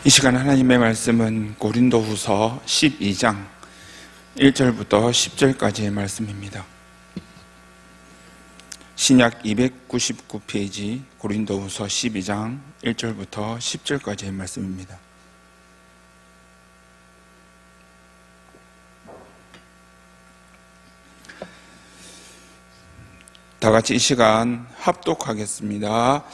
이 시간 하나님의 말씀은 고린도후서 12장 1절부터 10절까지의 말씀입니다. 신약 299페이지 고린도후서 12장 1절부터 10절까지의 말씀입니다. 다 같이 이 시간 합독하겠습니다.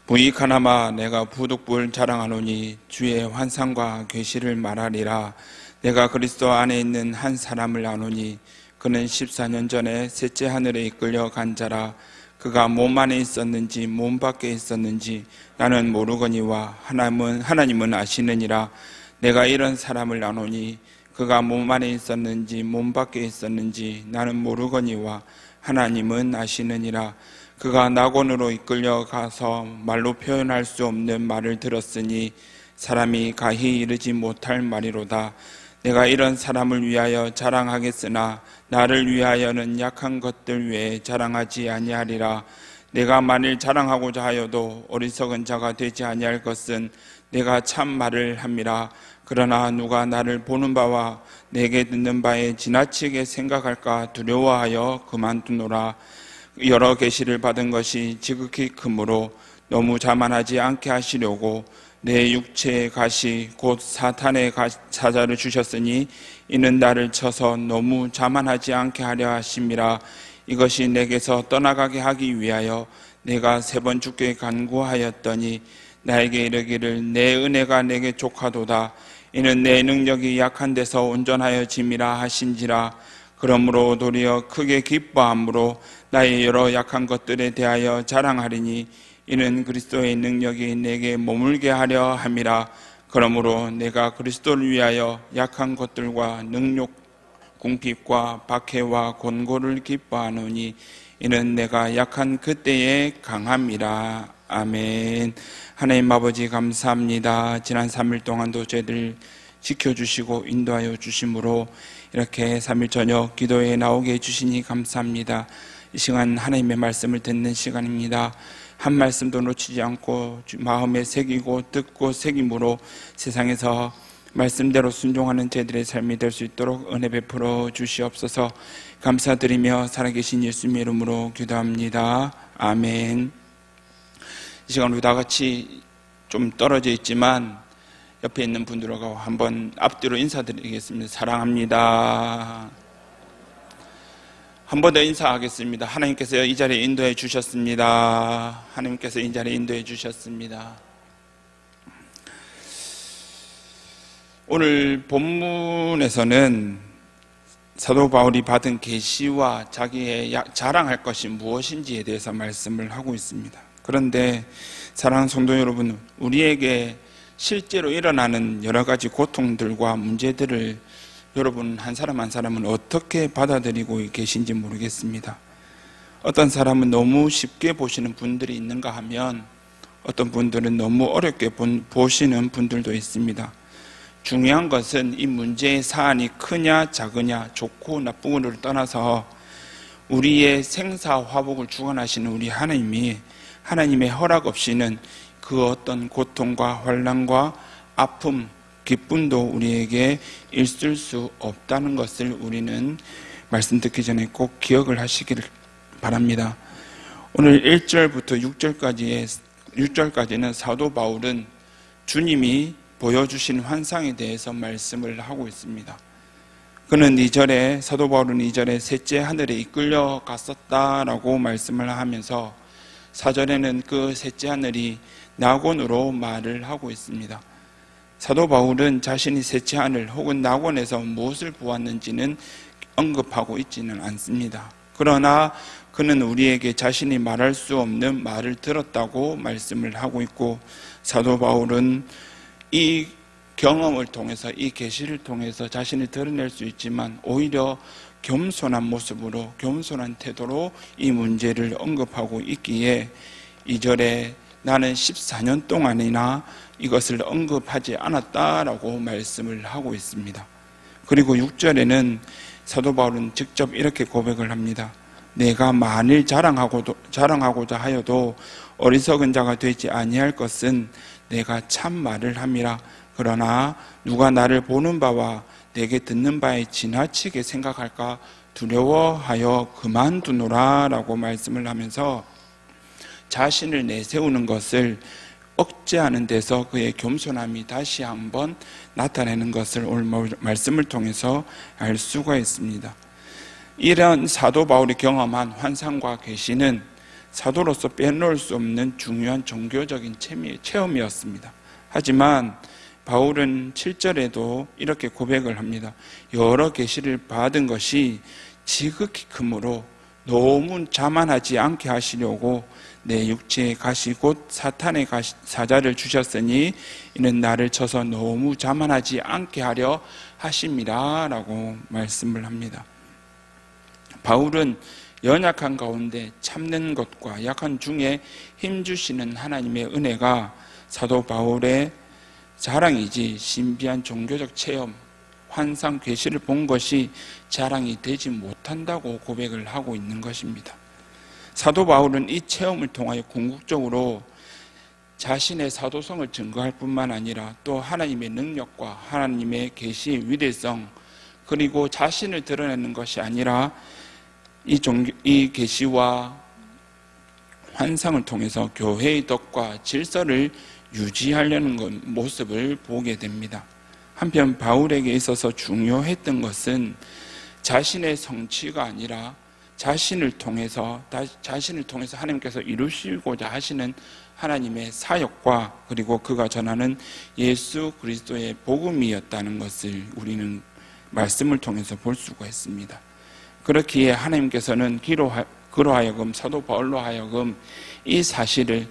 부익하나마 내가 부득불 자랑하노니 주의 환상과 계시를 말하리라. 내가 그리스도 안에 있는 한 사람을 아노니 그는 14년 전에 셋째 하늘에 이끌려 간 자라. 그가 몸 안에 있었는지 몸 밖에 있었는지 나는 모르거니와 하나님은 아시느니라. 내가 이런 사람을 아노니 그가 몸 안에 있었는지 몸 밖에 있었는지 나는 모르거니와 하나님은 아시느니라. 그가 낙원으로 이끌려 가서 말로 표현할 수 없는 말을 들었으니 사람이 가히 이르지 못할 말이로다. 내가 이런 사람을 위하여 자랑하겠으나 나를 위하여는 약한 것들 외에 자랑하지 아니하리라. 내가 만일 자랑하고자 하여도 어리석은 자가 되지 아니할 것은 내가 참 말을 함이라. 그러나 누가 나를 보는 바와 내게 듣는 바에 지나치게 생각할까 두려워하여 그만두노라. 여러 계시를 받은 것이 지극히 크므로 너무 자만하지 않게 하시려고 내 육체의 가시 곧 사탄의 사자를 주셨으니 이는 나를 쳐서 너무 자만하지 않게 하려 하심이라. 이것이 내게서 떠나가게 하기 위하여 내가 3번 주께 간구하였더니 나에게 이르기를 내 은혜가 내게 족하도다. 이는 내 능력이 약한 데서 온전하여짐이라 하신지라. 그러므로 도리어 크게 기뻐함으로 나의 여러 약한 것들에 대하여 자랑하리니 이는 그리스도의 능력이 내게 머물게 하려 함이라. 그러므로 내가 그리스도를 위하여 약한 것들과 능욕, 궁핍과 박해와 곤고를 기뻐하노니 이는 내가 약한 그때에 강함이라. 아멘. 하나님 아버지 감사합니다. 지난 3일 동안도 저희들 지켜주시고 인도하여 주심으로 이렇게 3일 저녁 기도에 나오게 해주시니 감사합니다. 이 시간 하나님의 말씀을 듣는 시간입니다. 한 말씀도 놓치지 않고 마음에 새기고 듣고 새김으로 세상에서 말씀대로 순종하는 저희들의 삶이 될 수 있도록 은혜 베풀어 주시옵소서. 감사드리며 살아계신 예수님의 이름으로 기도합니다. 아멘. 이 시간 우리 다 같이 좀 떨어져 있지만 옆에 있는 분들하고 한번 앞뒤로 인사드리겠습니다. 사랑합니다. 한 번 더 인사하겠습니다. 하나님께서 이 자리에 인도해 주셨습니다. 하나님께서 이 자리에 인도해 주셨습니다. 오늘 본문에서는 사도 바울이 받은 계시와 자기의 자랑할 것이 무엇인지에 대해서 말씀을 하고 있습니다. 그런데 사랑하는 성도 여러분, 우리에게 실제로 일어나는 여러 가지 고통들과 문제들을 여러분 한 사람 한 사람은 어떻게 받아들이고 계신지 모르겠습니다. 어떤 사람은 너무 쉽게 보시는 분들이 있는가 하면 어떤 분들은 너무 어렵게 보시는 분들도 있습니다. 중요한 것은 이 문제의 사안이 크냐 작으냐 좋고 나쁘고를 떠나서 우리의 생사화복을 주관하시는 우리 하나님이 하나님의 허락 없이는 그 어떤 고통과 환난과 아픔, 기쁨도 우리에게 있을 수 없다는 것을 우리는 말씀 듣기 전에 꼭 기억을 하시길 바랍니다. 오늘 1절부터 6절까지는 사도 바울은 주님이 보여주신 환상에 대해서 말씀을 하고 있습니다. 그는 2절에 사도 바울은 2절에 셋째 하늘에 이끌려 갔었다라고 말씀을 하면서 4절에는 그 셋째 하늘이 낙원으로 말을 하고 있습니다. 사도 바울은 자신이 셋째 하늘 혹은 낙원에서 무엇을 보았는지는 언급하고 있지는 않습니다. 그러나 그는 우리에게 자신이 말할 수 없는 말을 들었다고 말씀을 하고 있고, 사도 바울은 이 경험을 통해서 이 계시를 통해서 자신을 드러낼 수 있지만 오히려 겸손한 모습으로 겸손한 태도로 이 문제를 언급하고 있기에 2절에 나는 14년 동안이나 이것을 언급하지 않았다라고 말씀을 하고 있습니다. 그리고 6절에는 사도 바울은 직접 이렇게 고백을 합니다. 내가 만일 자랑하고자 하여도 어리석은 자가 되지 아니할 것은 내가 참 말을 함이라. 그러나 누가 나를 보는 바와 내게 듣는 바에 지나치게 생각할까 두려워하여 그만두노라 라고 말씀을 하면서 자신을 내세우는 것을 억제하는 데서 그의 겸손함이 다시 한번 나타내는 것을 오늘 말씀을 통해서 알 수가 있습니다. 이런 사도 바울이 경험한 환상과 계시는 사도로서 빼놓을 수 없는 중요한 종교적인 체험이었습니다. 하지만 바울은 7절에도 이렇게 고백을 합니다. 여러 계시를 받은 것이 지극히 크므로 너무 자만하지 않게 하시려고 내 육체의 가시 곧 사탄의 사자를 주셨으니 이는 나를 쳐서 너무 자만하지 않게 하려 하심이라 라고 말씀을 합니다. 바울은 연약한 가운데 참는 것과 약한 중에 힘주시는 하나님의 은혜가 사도 바울의 자랑이지 신비한 종교적 체험, 환상, 계시를 본 것이 자랑이 되지 못한다고 고백을 하고 있는 것입니다. 사도 바울은 이 체험을 통하여 궁극적으로 자신의 사도성을 증거할 뿐만 아니라 또 하나님의 능력과 하나님의 계시의 위대성, 그리고 자신을 드러내는 것이 아니라 이 계시와 환상을 통해서 교회의 덕과 질서를 유지하려는 모습을 보게 됩니다. 한편 바울에게 있어서 중요했던 것은 자신의 성취가 아니라 자신을 통해서 하나님께서 이루시고자 하시는 하나님의 사역과 그리고 그가 전하는 예수 그리스도의 복음이었다는 것을 우리는 말씀을 통해서 볼 수가 있습니다. 그렇기에 하나님께서는 그로 하여금 사도 바울로 하여금 이 사실을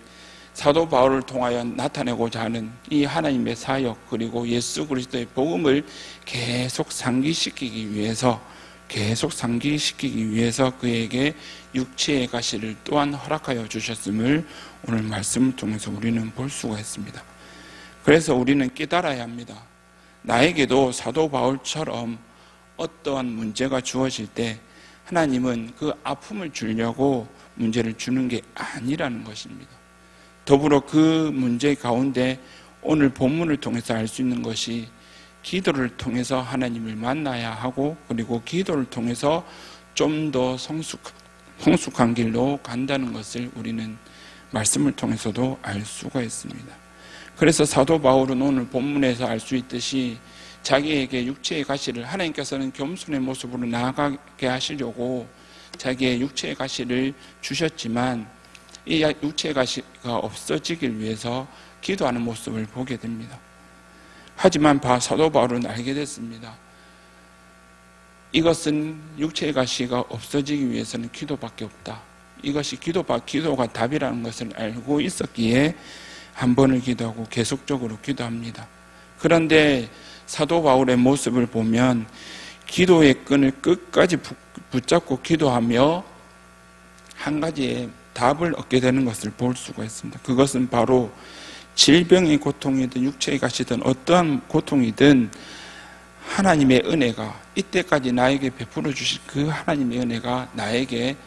사도 바울을 통하여 나타내고자 하는 이 하나님의 사역 그리고 예수 그리스도의 복음을 계속 상기시키기 위해서 그에게 육체의 가시를 또한 허락하여 주셨음을 오늘 말씀을 통해서 우리는 볼 수가 있습니다. 그래서 우리는 깨달아야 합니다. 나에게도 사도 바울처럼 어떠한 문제가 주어질 때 하나님은 그 아픔을 주려고 문제를 주는 게 아니라는 것입니다. 더불어 그 문제 가운데 오늘 본문을 통해서 알 수 있는 것이 기도를 통해서 하나님을 만나야 하고 그리고 기도를 통해서 좀 더 성숙한 길로 간다는 것을 우리는 말씀을 통해서도 알 수가 있습니다. 그래서 사도 바울은 오늘 본문에서 알 수 있듯이 자기에게 육체의 가시를 하나님께서는 겸손의 모습으로 나아가게 하시려고 자기의 육체의 가시를 주셨지만 이 육체의 가시가 없어지길 위해서 기도하는 모습을 보게 됩니다. 하지만 사도 바울은 알게 됐습니다. 이것은 육체의 가시가 없어지기 위해서는 기도밖에 없다. 이것이 기도가 답이라는 것을 알고 있었기에 한 번을 기도하고 계속적으로 기도합니다. 그런데 사도 바울의 모습을 보면 기도의 끈을 끝까지 붙잡고 기도하며 한 가지의 답을 얻게 되는 것을 볼 수가 있습니다. 그것은 바로 질병의 고통이든 육체의 가시든 어떠한 고통이든 하나님의 은혜가 이때까지 나에게 베풀어 주신 그 하나님의 은혜가 나에게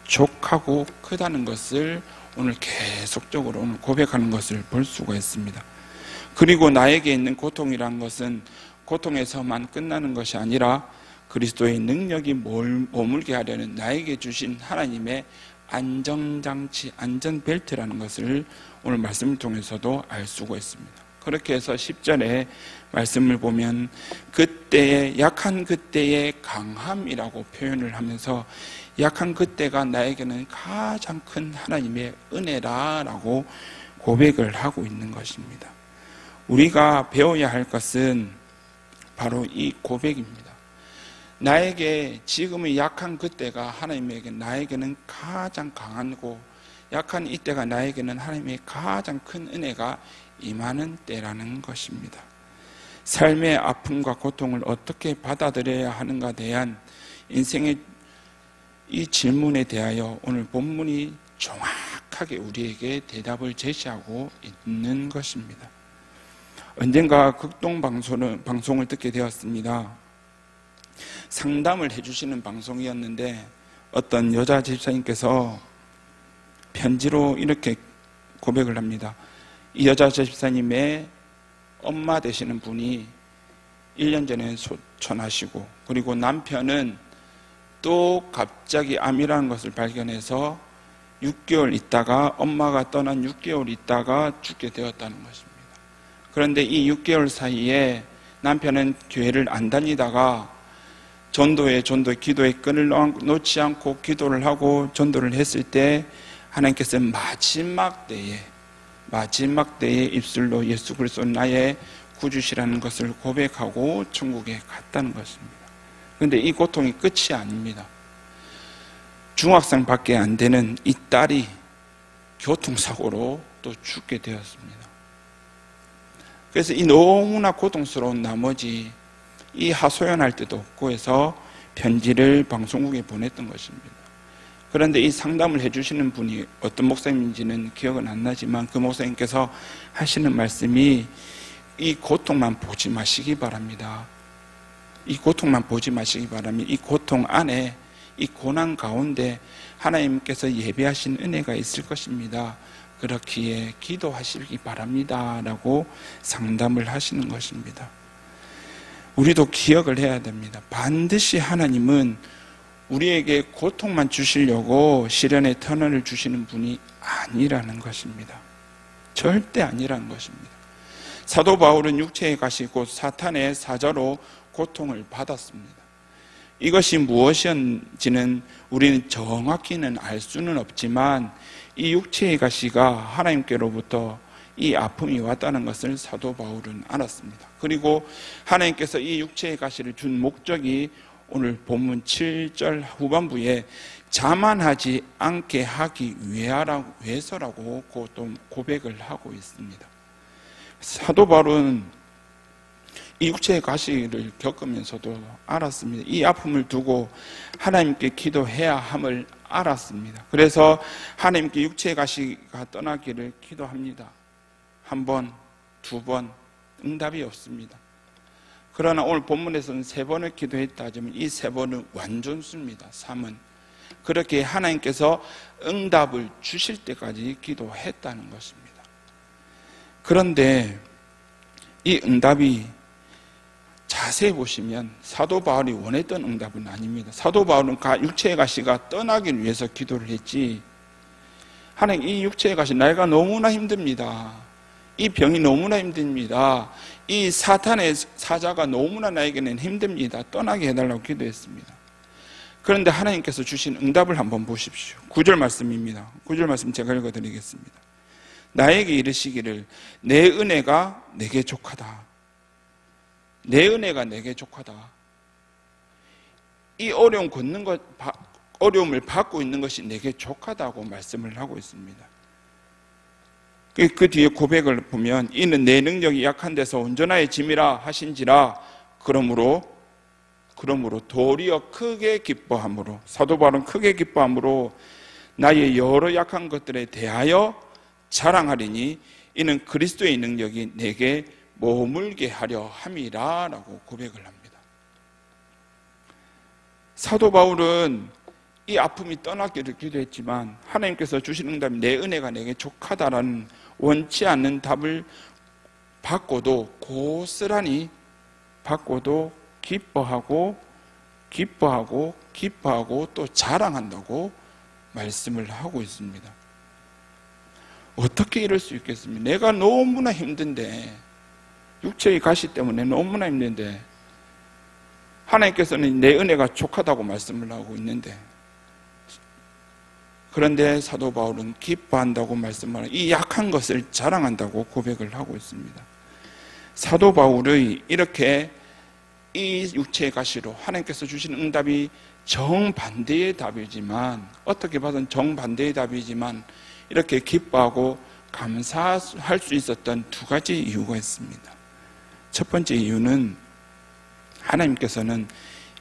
족하고 크다는 것을 오늘 계속적으로 오늘 고백하는 것을 볼 수가 있습니다. 그리고 나에게 있는 고통이란 것은 고통에서만 끝나는 것이 아니라 그리스도의 능력이 머물게 하려는 나에게 주신 하나님의 안전장치, 안전벨트라는 것을 오늘 말씀을 통해서도 알 수가 있습니다. 그렇게 해서 10절에 말씀을 보면 약한 그때의 강함이라고 표현을 하면서 약한 그때가 나에게는 가장 큰 하나님의 은혜라고 고백을 하고 있는 것입니다. 우리가 배워야 할 것은 바로 이 고백입니다. 나에게 지금의 약한 그때가 나에게는 가장 강하고 약한 이때가 나에게는 하나님의 가장 큰 은혜가 임하는 때라는 것입니다. 삶의 아픔과 고통을 어떻게 받아들여야 하는가에 대한 인생의 이 질문에 대하여 오늘 본문이 정확하게 우리에게 대답을 제시하고 있는 것입니다. 언젠가 극동 방송을 듣게 되었습니다. 상담을 해주시는 방송이었는데 어떤 여자 집사님께서 편지로 이렇게 고백을 합니다. 이 여자 집사님의 엄마 되시는 분이 1년 전에 소천하시고, 그리고 남편은 또 갑자기 암이라는 것을 발견해서 6개월 있다가, 엄마가 떠난 6개월 있다가 죽게 되었다는 것입니다. 그런데 이 6개월 사이에 남편은 교회를 안 다니다가 전도에 기도의 끈을 놓지 않고 기도를 하고 전도를 했을 때 하나님께서 마지막 때에 입술로 예수 그리스도 나의 구주시라는 것을 고백하고 천국에 갔다는 것입니다. 그런데 이 고통이 끝이 아닙니다. 중학생밖에 안 되는 이 딸이 교통사고로 또 죽게 되었습니다. 그래서 이 너무나 고통스러운 나머지 이 하소연할 데도 없고 해서 편지를 방송국에 보냈던 것입니다. 그런데 이 상담을 해주시는 분이 어떤 목사님인지는 기억은 안 나지만 그 목사님께서 하시는 말씀이 이 고통만 보지 마시기 바랍니다. 이 고통만 보지 마시기 바랍니다. 이 고통 안에, 이 고난 가운데 하나님께서 예배하신 은혜가 있을 것입니다. 그렇기에 기도하시기 바랍니다 라고 상담을 하시는 것입니다. 우리도 기억을 해야 됩니다. 반드시 하나님은 우리에게 고통만 주시려고 시련의 터널을 주시는 분이 아니라는 것입니다. 절대 아니라는 것입니다. 사도 바울은 육체에 가시고 사탄의 사자로 고통을 받았습니다. 이것이 무엇이었는지는 우리는 정확히는 알 수는 없지만 이 육체의 가시가 하나님께로부터 이 아픔이 왔다는 것을 사도 바울은 알았습니다. 그리고 하나님께서 이 육체의 가시를 준 목적이 오늘 본문 7절 후반부에 자만하지 않게 하기 위해서라고 또 고백을 하고 있습니다. 사도 바울은 이 육체의 가시를 겪으면서도 알았습니다. 이 아픔을 두고 하나님께 기도해야 함을 알았습니다. 그래서 하나님께 육체의 가시가 떠나기를 기도합니다. 한 번, 두 번 응답이 없습니다. 그러나 오늘 본문에서는 3번을 기도했다 하지만 이 3번은 완전수입니다. 3은 그렇게 하나님께서 응답을 주실 때까지 기도했다는 것입니다. 그런데 이 응답이 자세히 보시면 사도 바울이 원했던 응답은 아닙니다. 사도 바울은 육체의 가시가 떠나기를 위해서 기도를 했지, 하나님 이 육체의 가시 내가 너무나 힘듭니다. 이 병이 너무나 힘듭니다. 이 사탄의 사자가 너무나 나에게는 힘듭니다. 떠나게 해달라고 기도했습니다. 그런데 하나님께서 주신 응답을 한번 보십시오. 9절 말씀입니다. 9절 말씀 제가 읽어드리겠습니다. 나에게 이르시기를 내 은혜가 내게 족하다. 내 은혜가 내게 족하다. 이 어려움을 받고 있는 것이 내게 족하다고 말씀을 하고 있습니다. 그 뒤에 고백을 보면 이는 내 능력이 약한 데서 온전하의 짐이라 하신지라. 그러므로 도리어 크게 기뻐함으로, 사도 바울은 크게 기뻐함으로 나의 여러 약한 것들에 대하여 자랑하리니 이는 그리스도의 능력이 내게 머물게 하려 함이라 라고 고백을 합니다. 사도 바울은 이 아픔이 떠나기를 기도했지만 하나님께서 주신 응답이 내 은혜가 내게 족하다라는 원치 않는 답을 받고도 고스란히 받고도 기뻐하고 또 자랑한다고 말씀을 하고 있습니다. 어떻게 이럴 수 있겠습니까? 내가 너무나 힘든데, 육체의 가시 때문에 너무나 힘든데 하나님께서는 내 은혜가 족하다고 말씀을 하고 있는데, 그런데 사도 바울은 기뻐한다고 말씀하는 이 약한 것을 자랑한다고 고백을 하고 있습니다. 사도 바울의 이렇게 이 육체의 가시로 하나님께서 주신 응답이 정반대의 답이지만, 어떻게 봐서는 정반대의 답이지만 이렇게 기뻐하고 감사할 수 있었던 2가지 이유가 있습니다. 첫 번째 이유는 하나님께서는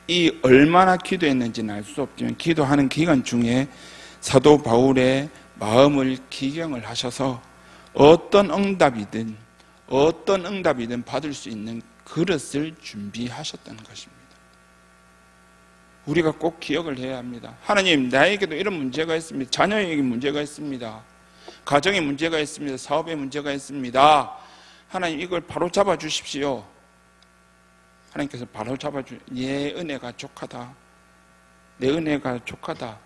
이 얼마나 기도했는지는 알 수 없지만 기도하는 기간 중에 사도 바울의 마음을 기경을 하셔서 어떤 응답이든 받을 수 있는 그릇을 준비하셨다는 것입니다. 우리가 꼭 기억을 해야 합니다. 하나님, 나에게도 이런 문제가 있습니다. 자녀에게 문제가 있습니다. 가정에 문제가 있습니다. 사업에 문제가 있습니다. 하나님 이걸 바로 잡아주십시오. 하나님께서 바로 내 은혜가 족하다. 내 은혜가 족하다.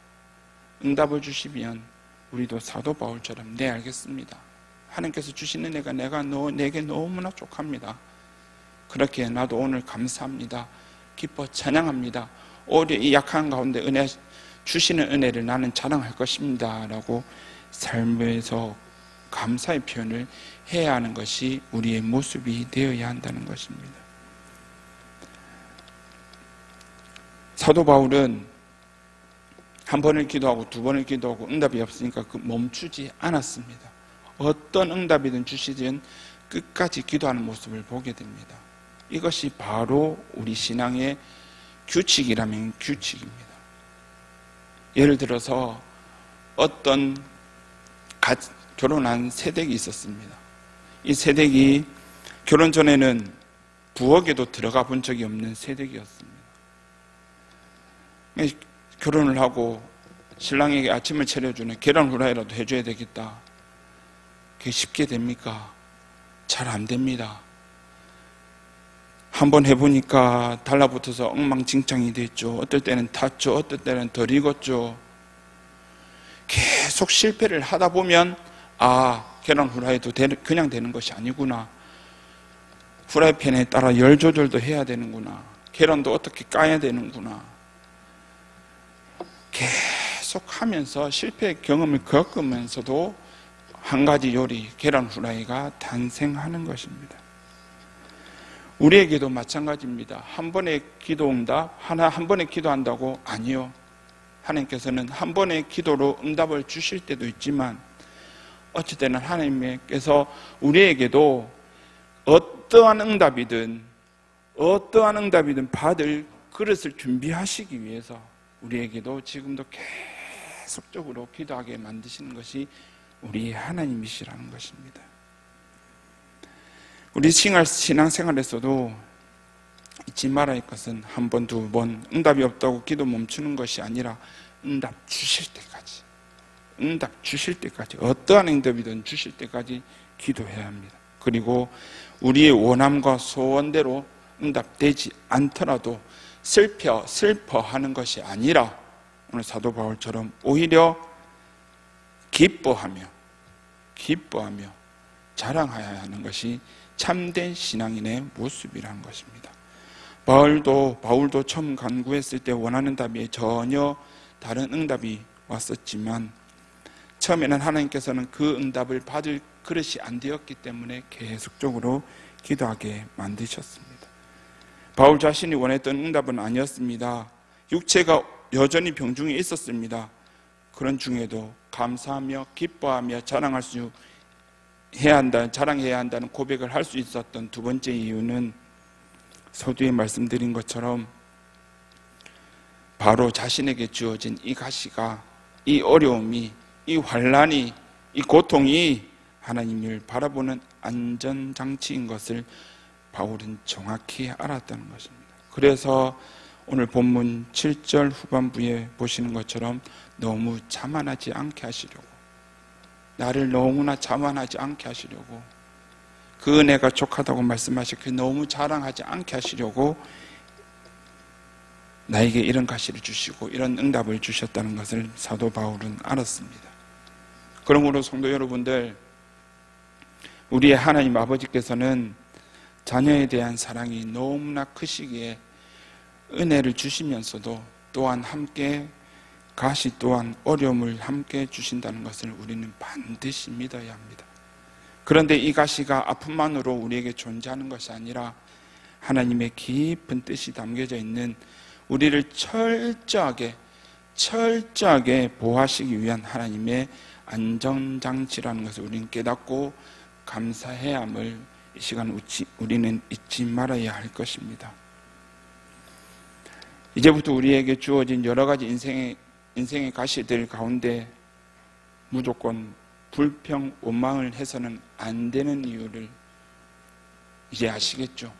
응답을 주시면 우리도 사도 바울처럼 네 알겠습니다. 하나님께서 주신 은혜가 내게 너무나 족합니다. 그렇게 나도 오늘 감사합니다. 기뻐 찬양합니다. 오히려 이 약한 가운데 주시는 은혜를 나는 자랑할 것입니다 라고 삶에서 감사의 표현을 해야 하는 것이 우리의 모습이 되어야 한다는 것입니다. 사도 바울은 한 번을 기도하고 두 번을 기도하고 응답이 없으니까 멈추지 않았습니다. 어떤 응답이든 주시든 끝까지 기도하는 모습을 보게 됩니다. 이것이 바로 우리 신앙의 규칙이라면 규칙입니다. 예를 들어서 어떤 결혼한 세댁이 있었습니다. 이 세댁이 결혼 전에는 부엌에도 들어가 본 적이 없는 세댁이었습니다. 결혼을 하고 신랑에게 아침을 차려주는 계란 후라이라도 해줘야 되겠다. 그게 쉽게 됩니까? 잘 안 됩니다. 한번 해보니까 달라붙어서 엉망진창이 됐죠. 어떨 때는 탔죠. 어떨 때는 덜 익었죠. 계속 실패를 하다 보면 계란 후라이도 그냥 되는 것이 아니구나. 후라이팬에 따라 열 조절도 해야 되는구나. 계란도 어떻게 까야 되는구나. 계속 하면서 실패 경험을 겪으면서도 한 가지 요리, 계란 후라이가 탄생하는 것입니다. 우리에게도 마찬가지입니다. 한 번의 기도 응답, 한 번에 기도한다고? 아니요. 하나님께서는 한 번의 기도로 응답을 주실 때도 있지만 어찌되는 하나님께서 우리에게도 어떠한 응답이든 받을 그릇을 준비하시기 위해서 우리에게도 지금도 계속적으로 기도하게 만드시는 것이 우리 하나님이시라는 것입니다. 우리 신앙생활에서도 잊지 말아야 할 것은 한 번, 두 번 응답이 없다고 기도 멈추는 것이 아니라 응답 주실 때까지 어떠한 응답이든 주실 때까지 기도해야 합니다. 그리고 우리의 원함과 소원대로 응답되지 않더라도 슬퍼하는 것이 아니라 오늘 사도 바울처럼 오히려 기뻐하며 자랑해야 하는 것이 참된 신앙인의 모습이라는 것입니다. 바울도 처음 간구했을 때 원하는 답이 전혀 다른 응답이 왔었지만 처음에는 하나님께서는 그 응답을 받을 그릇이 안 되었기 때문에 계속적으로 기도하게 만드셨습니다. 바울 자신이 원했던 응답은 아니었습니다. 육체가 여전히 병중에 있었습니다. 그런 중에도 감사하며 기뻐하며 자랑해야 한다는 고백을 할 수 있었던 두 번째 이유는 서두에 말씀드린 것처럼 바로 자신에게 주어진 이 가시가, 이 어려움이, 이 환난이, 이 고통이 하나님을 바라보는 안전장치인 것을 바울은 정확히 알았다는 것입니다. 그래서 오늘 본문 7절 후반부에 보시는 것처럼 너무 자만하지 않게 하시려고, 나를 너무나 자만하지 않게 하시려고, 그 은혜가 족하다고 말씀하셨기에 너무 자랑하지 않게 하시려고 나에게 이런 가시를 주시고 이런 응답을 주셨다는 것을 사도 바울은 알았습니다. 그러므로 성도 여러분들, 우리의 하나님 아버지께서는 자녀에 대한 사랑이 너무나 크시기에 은혜를 주시면서도 또한 함께 가시 또한 어려움을 함께 주신다는 것을 우리는 반드시 믿어야 합니다. 그런데 이 가시가 아픔만으로 우리에게 존재하는 것이 아니라 하나님의 깊은 뜻이 담겨져 있는 우리를 철저하게 보호하시기 위한 하나님의 안전장치라는 것을 우리는 깨닫고 감사해야 함을 이 시간 우리는 잊지 말아야 할 것입니다. 이제부터 우리에게 주어진 여러 가지 인생의 가시들 가운데 무조건 불평, 원망을 해서는 안 되는 이유를 이제 아시겠죠?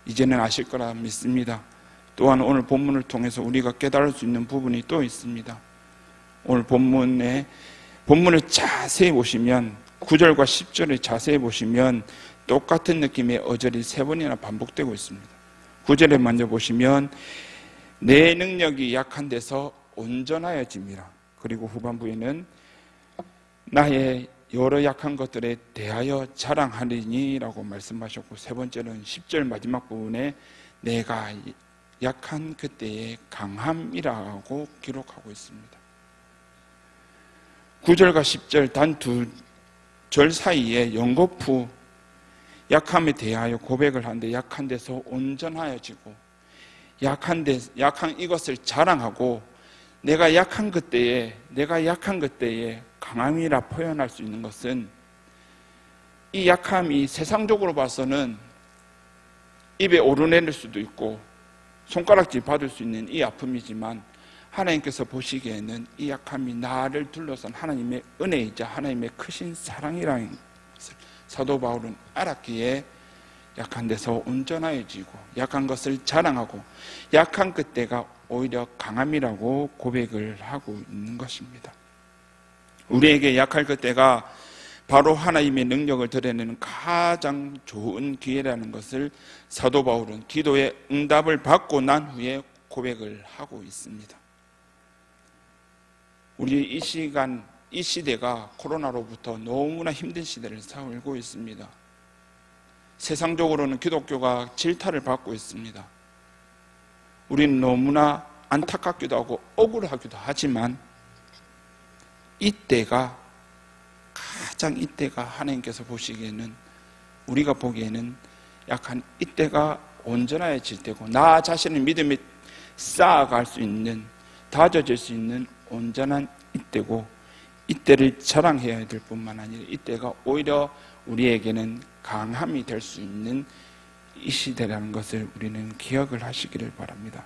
이제는 아실 거라 믿습니다. 또한 오늘 본문을 통해서 우리가 깨달을 수 있는 부분이 또 있습니다. 오늘 본문에 본문을 자세히 보시면 9절과 10절을 자세히 보시면 똑같은 느낌의 어절이 3번이나 반복되고 있습니다. 9절에 먼저 보시면 내 능력이 약한 데서 온전하여짐이라. 그리고 후반부에는 나의 여러 약한 것들에 대하여 자랑하리니 라고 말씀하셨고, 3번째는 10절 마지막 부분에 내가 약한 그때의 강함이라고 기록하고 있습니다. 9절과 10절 단 2절 사이에 연거푸 약함에 대하여 고백을 하는데, 약한 데서 온전하여지고 약한 이것을 자랑하고 내가 약한 그때에 강함이라 표현할 수 있는 것은, 이 약함이 세상적으로 봐서는 입에 오르내릴 수도 있고 손가락질 받을 수 있는 이 아픔이지만, 하나님께서 보시기에는 이 약함이 나를 둘러싼 하나님의 은혜이자 하나님의 크신 사랑이라는 것을 사도 바울은 알았기에 약한 데서 온전하여지고 약한 것을 자랑하고 약한 그때가 오히려 강함이라고 고백을 하고 있는 것입니다. 우리에게 약할 그때가 바로 하나님의 능력을 드러내는 가장 좋은 기회라는 것을 사도 바울은 기도의 응답을 받고 난 후에 고백을 하고 있습니다. 우리 이 시대가 코로나로부터 너무나 힘든 시대를 살고 있습니다. 세상적으로는 기독교가 질타를 받고 있습니다. 우리는 너무나 안타깝기도 하고 억울하기도 하지만 이때가 하나님께서 보시기에는, 우리가 보기에는 약한 이때가 온전해질 때고, 나 자신의 믿음에 쌓아갈 수 있는, 다져질 수 있는 온전한 이때고, 이때를 자랑해야 될 뿐만 아니라 이때가 오히려 우리에게는 강함이 될 수 있는 이 시대라는 것을 우리는 기억을 하시기를 바랍니다.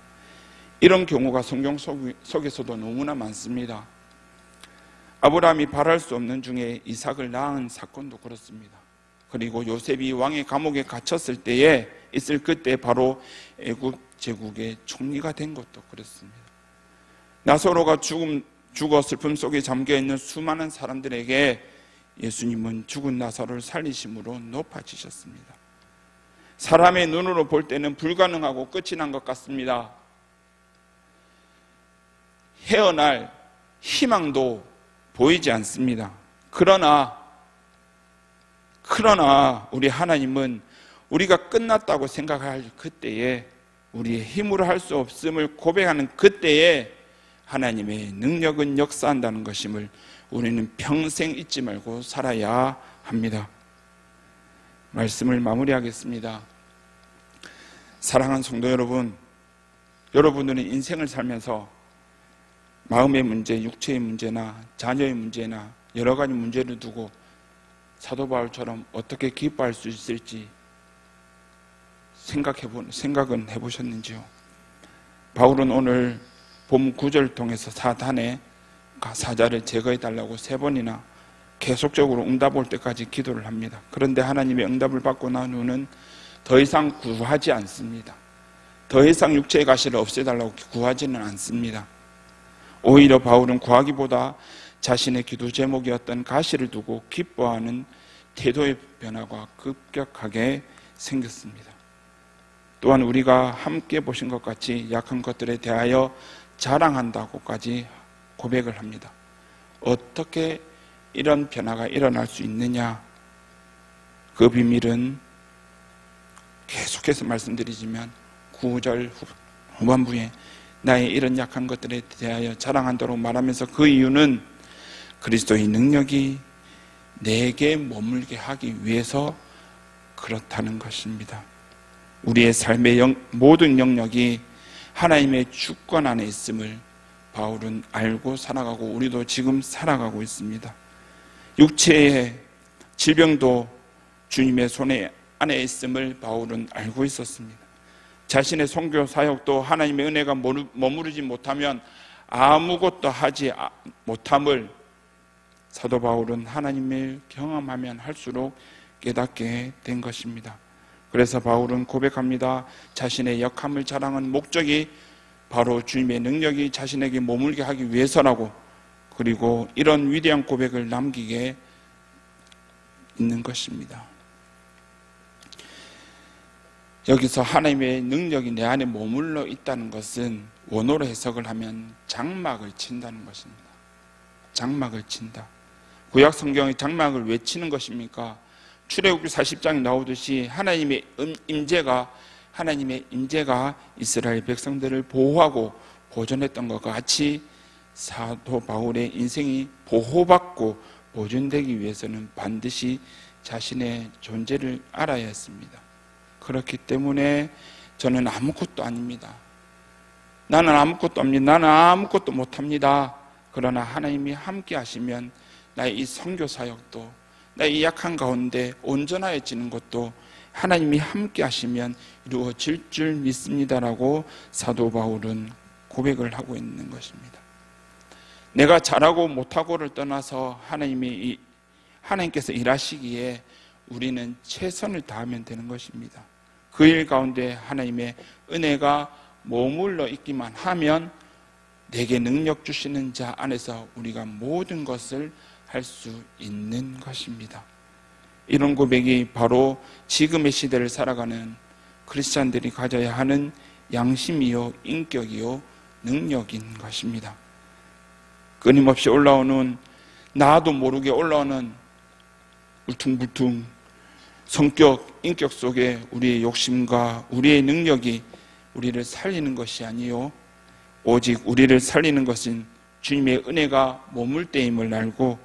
이런 경우가 성경 속에서도 너무나 많습니다. 아브라함이 바랄 수 없는 중에 이삭을 낳은 사건도 그렇습니다. 그리고 요셉이 왕의 감옥에 갇혔을 때에 그때 바로 애굽 제국의 총리가 된 것도 그렇습니다. 나사로가 죽어 슬픔 속에 잠겨있는 수많은 사람들에게 예수님은 죽은 나사로를 살리심으로 높아지셨습니다. 사람의 눈으로 볼 때는 불가능하고 끝이 난 것 같습니다. 헤어날 희망도 보이지 않습니다. 그러나 우리 하나님은 우리가 끝났다고 생각할 그때에, 우리의 힘으로 할 수 없음을 고백하는 그때에 하나님의 능력은 역사한다는 것임을 우리는 평생 잊지 말고 살아야 합니다. 말씀을 마무리하겠습니다. 사랑하는 성도 여러분, 여러분들은 인생을 살면서 마음의 문제, 육체의 문제나 자녀의 문제나 여러 가지 문제를 두고 사도 바울처럼 어떻게 기뻐할 수 있을지 생각은 해보셨는지요? 바울은 오늘 본문 9절을 통해서 사단의 사자를 제거해달라고 3번이나 계속적으로 응답 올 때까지 기도를 합니다. 그런데 하나님의 응답을 받고 난 후는 더 이상 구하지 않습니다. 더 이상 육체의 가시를 없애달라고 구하지는 않습니다. 오히려 바울은 구하기보다 자신의 기도 제목이었던 가시를 두고 기뻐하는 태도의 변화가 급격하게 생겼습니다. 또한 우리가 함께 보신 것 같이 약한 것들에 대하여 자랑한다고까지 고백을 합니다. 어떻게 이런 변화가 일어날 수 있느냐? 그 비밀은 계속해서 말씀드리지만 9절 후반부에 나의 이런 약한 것들에 대하여 자랑한다고 말하면서, 그 이유는 그리스도의 능력이 내게 머물게 하기 위해서 그렇다는 것입니다. 우리의 삶의 모든 영역이 하나님의 주권 안에 있음을 바울은 알고 살아가고 우리도 지금 살아가고 있습니다. 육체의 질병도 주님의 손에 안에 있음을 바울은 알고 있었습니다. 자신의 선교 사역도 하나님의 은혜가 머무르지 못하면 아무것도 하지 못함을 사도 바울은 하나님을 경험하면 할수록 깨닫게 된 것입니다. 그래서 바울은 고백합니다. 자신의 역함을 자랑한 목적이 바로 주님의 능력이 자신에게 머물게 하기 위해서라고 그리고 이런 위대한 고백을 남기게 있는 것입니다. 여기서 하나님의 능력이 내 안에 머물러 있다는 것은 원어로 해석을 하면 장막을 친다는 것입니다. 장막을 친다. 구약 성경의 장막을 왜 치는 것입니까? 출애굽기 40장에 나오듯이 하나님의 임재가 이스라엘 백성들을 보호하고 보존했던 것과 같이 사도 바울의 인생이 보호받고 보존되기 위해서는 반드시 자신의 존재를 알아야 했습니다. 그렇기 때문에 저는 아무것도 아닙니다. 나는 아무것도 없습니다. 나는 아무것도 못합니다. 그러나 하나님이 함께 하시면 나의 이 선교 사역도, 나의 이 약한 가운데 온전해지는 것도 하나님이 함께 하시면 이루어질 줄 믿습니다라고 사도 바울은 고백을 하고 있는 것입니다. 내가 잘하고 못하고를 떠나서 하나님께서 일하시기에 우리는 최선을 다하면 되는 것입니다. 그 일 가운데 하나님의 은혜가 머물러 있기만 하면 내게 능력 주시는 자 안에서 우리가 모든 것을 할 수 있는 것입니다. 이런 고백이 바로 지금의 시대를 살아가는 크리스찬들이 가져야 하는 양심이요, 인격이요, 능력인 것입니다. 끊임없이 올라오는, 나도 모르게 올라오는 울퉁불퉁 성격, 인격 속에 우리의 욕심과 우리의 능력이 우리를 살리는 것이 아니요, 오직 우리를 살리는 것은 주님의 은혜가 머물 때임을 알고,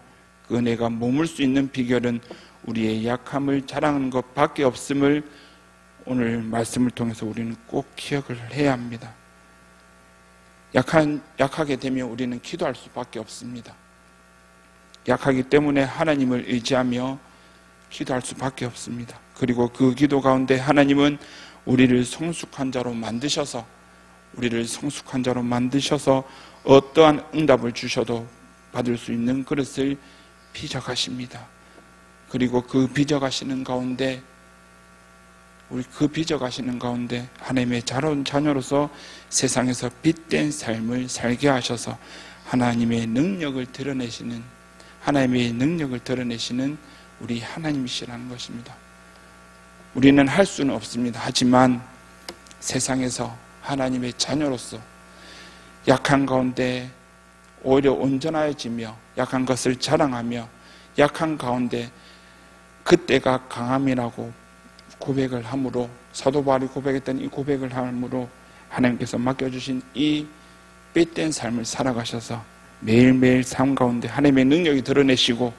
그 은혜가 머물 수 있는 비결은 우리의 약함을 자랑하는 것밖에 없음을 오늘 말씀을 통해서 우리는 꼭 기억을 해야 합니다. 약하게 되면 우리는 기도할 수밖에 없습니다. 약하기 때문에 하나님을 의지하며 기도할 수밖에 없습니다. 그리고 그 기도 가운데 하나님은 우리를 성숙한 자로 만드셔서 어떠한 응답을 주셔도 받을 수 있는 그릇을 빚어가십니다. 그리고 그 빚어가시는 가운데 하나님의 자녀로서 세상에서 빛된 삶을 살게 하셔서 하나님의 능력을 드러내시는 우리 하나님이시라는 것입니다. 우리는 할 수는 없습니다. 하지만 세상에서 하나님의 자녀로서 약한 가운데 오히려 온전해지며 약한 것을 자랑하며 약한 가운데 그때가 강함이라고 고백을 함으로, 사도 바울이 고백했던 이 고백을 함으로 하나님께서 맡겨주신 이 빛된 삶을 살아가셔서 매일매일 삶 가운데 하나님의 능력이 드러내시고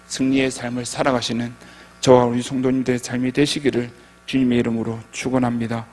승리의 삶을 살아가시는 저와 우리 성도님들의 삶이 되시기를 주님의 이름으로 축원합니다.